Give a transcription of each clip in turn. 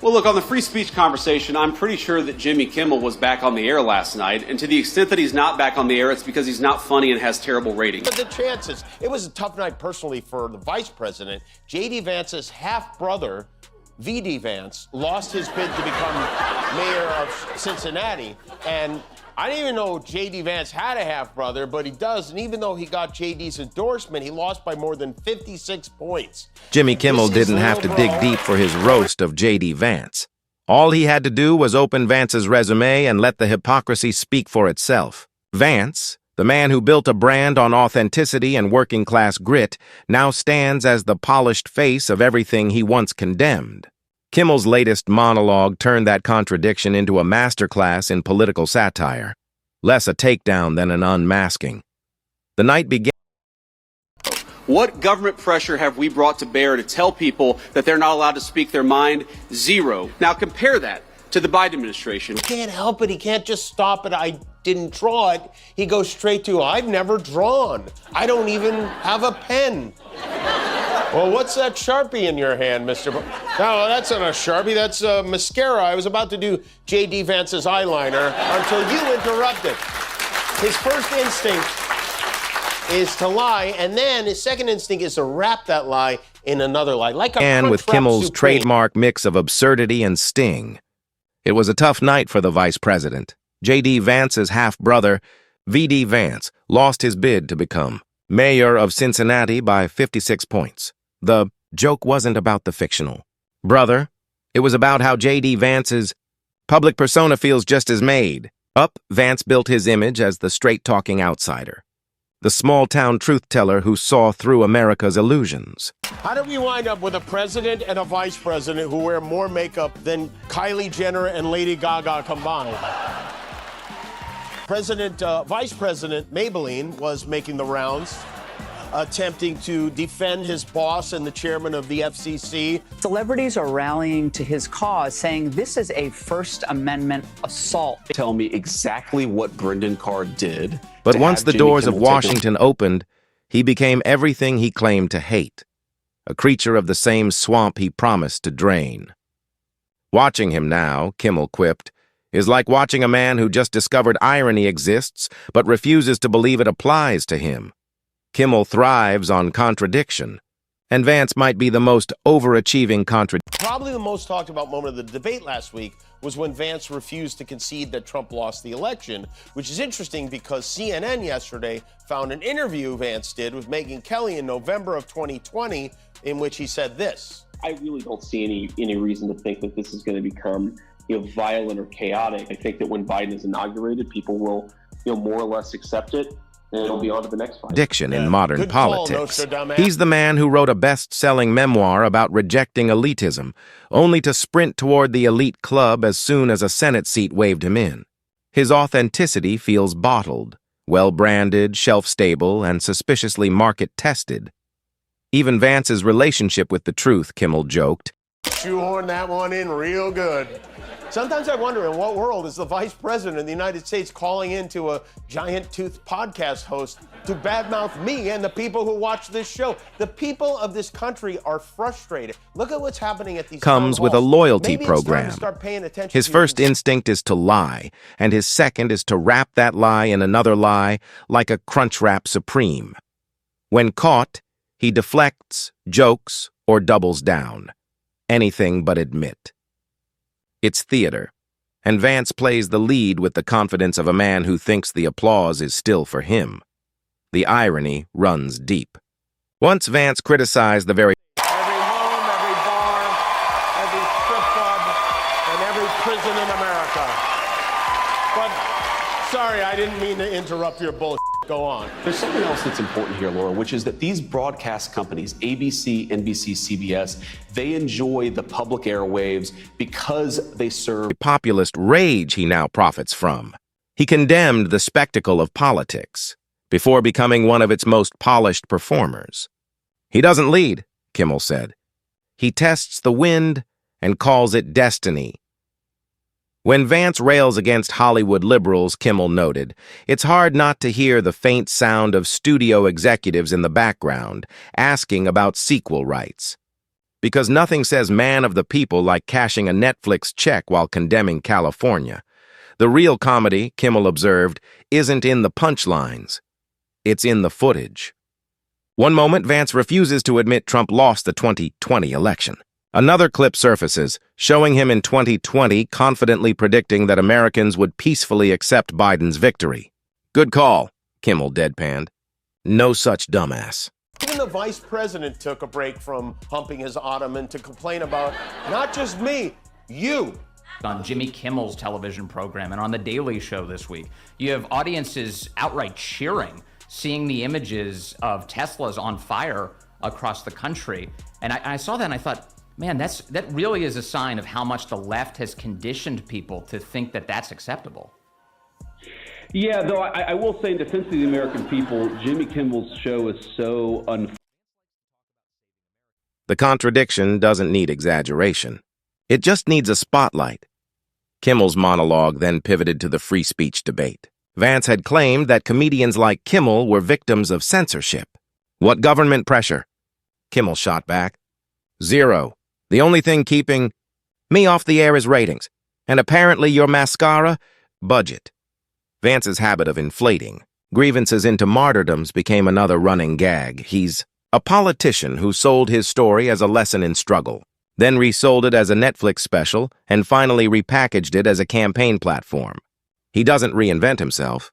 Well, look, on the free speech conversation, I'm pretty sure that Jimmy Kimmel was back on the air last night. And to the extent that he's not back on the air, it's because he's not funny and has terrible ratings. But the chances, it was a tough night personally for the vice president. J.D. Vance's half-brother, V.D. Vance, lost his bid to become mayor of Cincinnati. And I didn't even know J.D. Vance had a half-brother, but he does. And even though he got J.D.'s endorsement, he lost by more than 56 points. Jimmy Kimmel didn't have to dig deep for his roast of J.D. Vance. All he had to do was open Vance's resume and let the hypocrisy speak for itself. Vance, the man who built a brand on authenticity and working-class grit, now stands as the polished face of everything he once condemned. Kimmel's latest monologue turned that contradiction into a masterclass in political satire, less a takedown than an unmasking. The night began. What government pressure have we brought to bear to tell people that they're not allowed to speak their mind? Zero. Now compare that to the Biden administration. He can't help it. He can't just stop at, I didn't draw it. He goes straight to, I've never drawn. I don't even have a pen. Well, what's that Sharpie in your hand, Mr. No, that's not a Sharpie. That's mascara. I was about to do J.D. Vance's eyeliner until you interrupted. His first instinct is to lie, and then his second instinct is to wrap that lie in another lie, like a and with Kimmel's trademark mix of absurdity and sting. It was a tough night for the vice president. J.D. Vance's half-brother, V.D. Vance, lost his bid to become mayor of Cincinnati by 56 points. The joke wasn't about the fictional brother. It was about how J.D. Vance's public persona feels just as made. Up, Vance built his image as the straight-talking outsider, the small-town truth-teller who saw through America's illusions. How did we wind up with a president and a vice president who wear more makeup than Kylie Jenner and Lady Gaga combined? Vice President Maybelline was making the rounds, attempting to defend his boss and the chairman of the FCC. Celebrities are rallying to his cause, saying this is a First Amendment assault. Tell me exactly what Brendan Carr did. But once the doors of Washington opened, he became everything he claimed to hate, a creature of the same swamp he promised to drain. Watching him now, Kimmel quipped, is like watching a man who just discovered irony exists but refuses to believe it applies to him. Kimmel thrives on contradiction, and Vance might be the most overachieving Probably the most talked about moment of the debate last week was when Vance refused to concede that Trump lost the election, which is interesting because CNN yesterday found an interview Vance did with Megyn Kelly in November of 2020 in which he said this. I really don't see any reason to think that this is going to become violent or chaotic. I think that when Biden is inaugurated, people will more or less accept it. And it'll be on to the next fight. Diction in modern politics. He's the man who wrote a best-selling memoir about rejecting elitism, only to sprint toward the elite club as soon as a Senate seat waved him in. His authenticity feels bottled, well-branded, shelf-stable, and suspiciously market-tested. Even Vance's relationship with the truth, Kimmel joked. Shoehorn that one in real good. Sometimes I wonder in what world is the vice president of the United States calling into a giant-toothed podcast host to badmouth me and the people who watch this show. The people of this country are frustrated. Look at what's happening at these comes with a loyalty program. His first instinct is to lie, and his second is to wrap that lie in another lie like a Crunchwrap Supreme. When caught, he deflects, jokes, or doubles down. Anything but admit. It's theater, and Vance plays the lead with the confidence of a man who thinks the applause is still for him. The irony runs deep. Once Vance criticized the very every home, every bar, every strip club, and every prison in America. But, sorry, I didn't mean to interrupt your bullshit. Go on. There's something else that's important here, Laura, which is that these broadcast companies, ABC, NBC, CBS, they enjoy the public airwaves because they serve populist rage he now profits from. He condemned the spectacle of politics before becoming one of its most polished performers. He doesn't lead, Kimmel said. He tests the wind and calls it destiny. When Vance rails against Hollywood liberals, Kimmel noted, it's hard not to hear the faint sound of studio executives in the background asking about sequel rights. Because nothing says man of the people like cashing a Netflix check while condemning California. The real comedy, Kimmel observed, isn't in the punchlines. It's in the footage. One moment, Vance refuses to admit Trump lost the 2020 election. Another clip surfaces, showing him in 2020 confidently predicting that Americans would peacefully accept Biden's victory. Good call, Kimmel deadpanned. No such dumbass. Even the vice president took a break from humping his ottoman to complain about not just me, you. On Jimmy Kimmel's television program and on The Daily Show this week, you have audiences outright cheering, seeing the images of Teslas on fire across the country. And I saw that and I thought, man, that really is a sign of how much the left has conditioned people to think that that's acceptable. Yeah, though I will say in defense of the American people, Jimmy Kimmel's show is so The contradiction doesn't need exaggeration. It just needs a spotlight. Kimmel's monologue then pivoted to the free speech debate. Vance had claimed that comedians like Kimmel were victims of censorship. What government pressure? Kimmel shot back. Zero. The only thing keeping me off the air is ratings. And apparently your mascara? Budget. Vance's habit of inflating grievances into martyrdoms became another running gag. He's a politician who sold his story as a lesson in struggle, then resold it as a Netflix special, and finally repackaged it as a campaign platform. He doesn't reinvent himself.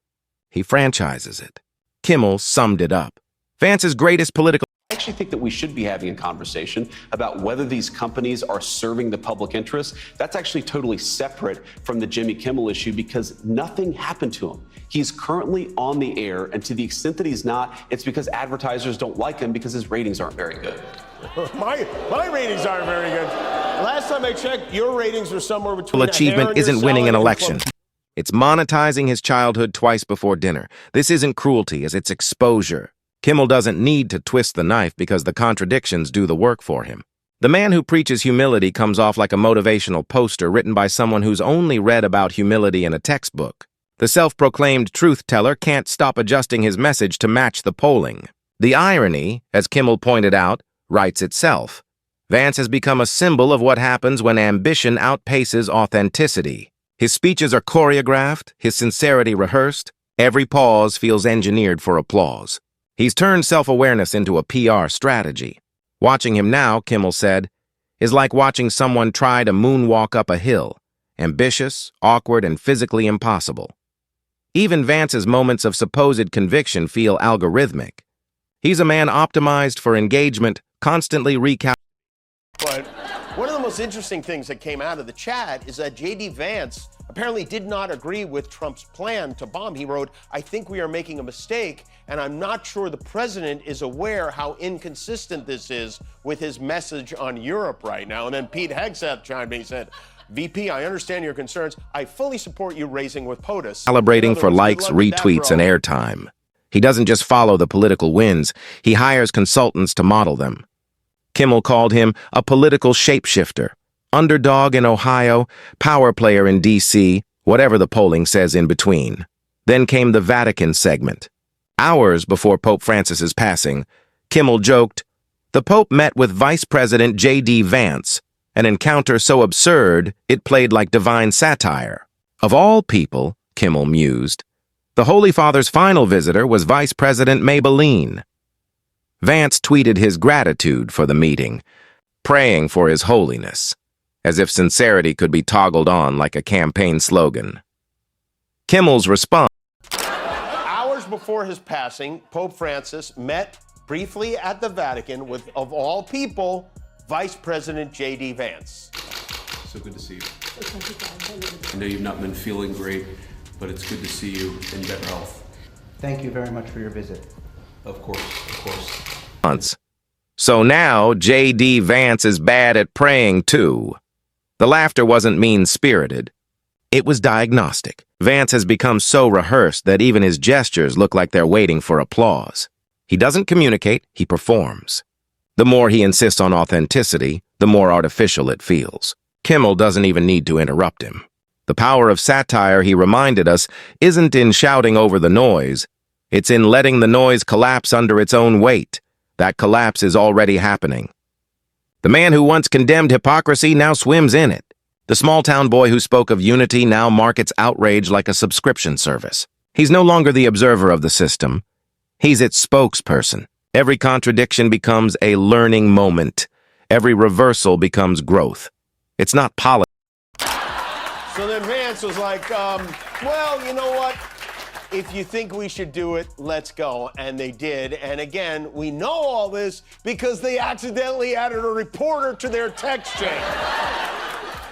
He franchises it. Kimmel summed it up. Vance's greatest political... I actually think that we should be having a conversation about whether these companies are serving the public interest. That's actually totally separate from the Jimmy Kimmel issue because nothing happened to him. He's currently on the air, and to the extent that he's not, it's because advertisers don't like him because his ratings aren't very good. My ratings aren't very good. Last time I checked, your ratings were somewhere between achievement isn't winning an election. It's monetizing his childhood twice before dinner. This isn't cruelty, as it's exposure. Kimmel doesn't need to twist the knife because the contradictions do the work for him. The man who preaches humility comes off like a motivational poster written by someone who's only read about humility in a textbook. The self-proclaimed truth teller can't stop adjusting his message to match the polling. The irony, as Kimmel pointed out, writes itself. Vance has become a symbol of what happens when ambition outpaces authenticity. His speeches are choreographed, his sincerity rehearsed, every pause feels engineered for applause. He's turned self-awareness into a PR strategy. Watching him now, Kimmel said, is like watching someone try to moonwalk up a hill. Ambitious, awkward, and physically impossible. Even Vance's moments of supposed conviction feel algorithmic. He's a man optimized for engagement, constantly recalculating. But one of the most interesting things that came out of the chat is that J.D. Vance apparently did not agree with Trump's plan to bomb. He wrote, I think we are making a mistake, and I'm not sure the president is aware how inconsistent this is with his message on Europe right now. And then Pete Hegseth chimed in, he said, VP, I understand your concerns. I fully support you raising with POTUS. Calibrating for likes, retweets, and airtime. He doesn't just follow the political winds, he hires consultants to model them. Kimmel called him a political shapeshifter, underdog in Ohio, power player in D.C., whatever the polling says in between. Then came the Vatican segment. Hours before Pope Francis's passing, Kimmel joked, the Pope met with Vice President J.D. Vance, an encounter so absurd it played like divine satire. Of all people, Kimmel mused, the Holy Father's final visitor was Vice President Maybelline. Vance tweeted his gratitude for the meeting, praying for his holiness, as if sincerity could be toggled on like a campaign slogan. Kimmel's response. Hours before his passing, Pope Francis met briefly at the Vatican with, of all people, Vice President J.D. Vance. So good to see you. I know you've not been feeling great, but it's good to see you in better health. Thank you very much for your visit. Of course, of course. So now J.D. Vance is bad at praying too. The laughter wasn't mean-spirited. It was diagnostic. Vance has become so rehearsed that even his gestures look like they're waiting for applause. He doesn't communicate, he performs. The more he insists on authenticity, the more artificial it feels. Kimmel doesn't even need to interrupt him. The power of satire, he reminded us, isn't in shouting over the noise. It's in letting the noise collapse under its own weight. That collapse is already happening. The man who once condemned hypocrisy now swims in it. The small-town boy who spoke of unity now markets outrage like a subscription service. He's no longer the observer of the system. He's its spokesperson. Every contradiction becomes a learning moment. Every reversal becomes growth. It's not politics. So then Vance was like, well, you know what? If you think we should do it, let's go. And they did. And again, we know all this because they accidentally added a reporter to their text chain.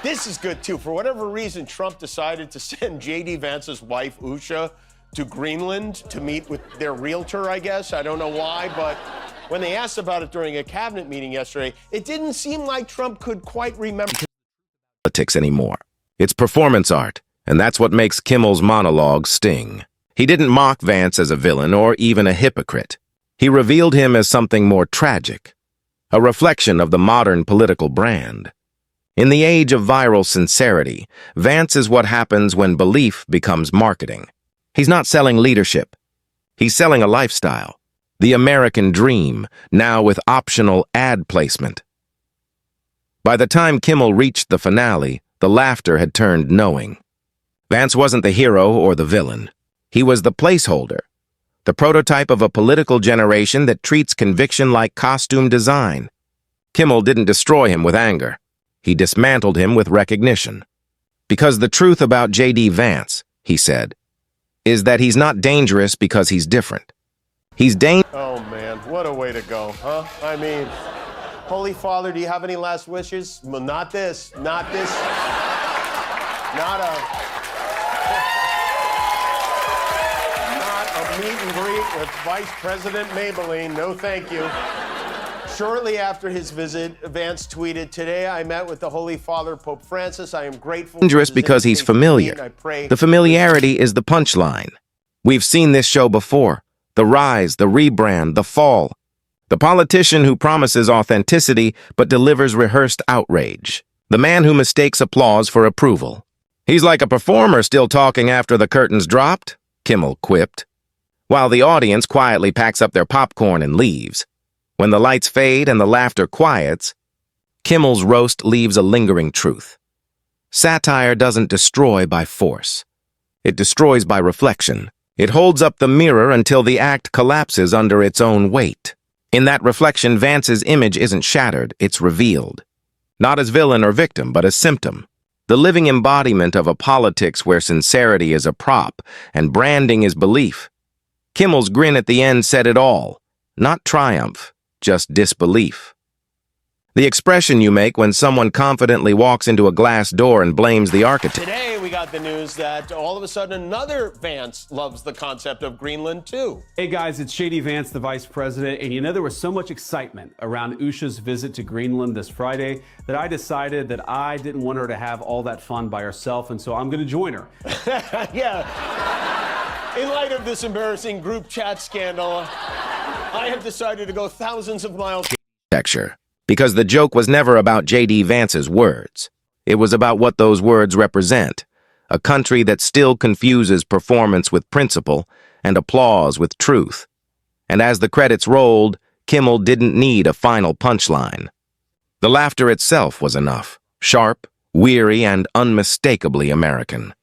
This is good, too. For whatever reason, Trump decided to send J.D. Vance's wife, Usha, to Greenland to meet with their realtor, I guess. I don't know why, but when they asked about it during a cabinet meeting yesterday, it didn't seem like Trump could quite remember Politics anymore. It's performance art, and that's what makes Kimmel's monologue sting. He didn't mock Vance as a villain or even a hypocrite. He revealed him as something more tragic, a reflection of the modern political brand. In the age of viral sincerity, Vance is what happens when belief becomes marketing. He's not selling leadership. He's selling a lifestyle, the American dream, now with optional ad placement. By the time Kimmel reached the finale, the laughter had turned knowing. Vance wasn't the hero or the villain. He was the placeholder, the prototype of a political generation that treats conviction like costume design. Kimmel didn't destroy him with anger. He dismantled him with recognition. Because the truth about J.D. Vance, he said, is that he's not dangerous because he's different. He's Oh, man, what a way to go, huh? I mean, Holy Father, do you have any last wishes? Well, not this, not this. Not a meet and greet with Vice President Maybelline. No, thank you. Shortly after his visit, Vance tweeted, "Today I met with the Holy Father, Pope Francis. I am grateful." Dangerous because he's familiar. The familiarity is the punchline. We've seen this show before. The rise, the rebrand, the fall. The politician who promises authenticity but delivers rehearsed outrage. The man who mistakes applause for approval. He's like a performer still talking after the curtains dropped, Kimmel quipped, while the audience quietly packs up their popcorn and leaves. When the lights fade and the laughter quiets, Kimmel's roast leaves a lingering truth. Satire doesn't destroy by force. It destroys by reflection. It holds up the mirror until the act collapses under its own weight. In that reflection, Vance's image isn't shattered, it's revealed. Not as villain or victim, but as symptom. The living embodiment of a politics where sincerity is a prop and branding is belief. Kimmel's grin at the end said it all. Not triumph, just disbelief. The expression you make when someone confidently walks into a glass door and blames the architect. Today we got the news that all of a sudden another Vance loves the concept of Greenland too. Hey guys, it's J.D. Vance, the Vice President, and you know there was so much excitement around Usha's visit to Greenland this Friday that I decided that I didn't want her to have all that fun by herself, and so I'm going to join her. Yeah. In light of this embarrassing group chat scandal, I have decided to go thousands of miles. Because the joke was never about J.D. Vance's words. It was about what those words represent. A country that still confuses performance with principle and applause with truth. And as the credits rolled, Kimmel didn't need a final punchline. The laughter itself was enough. Sharp, weary, and unmistakably American.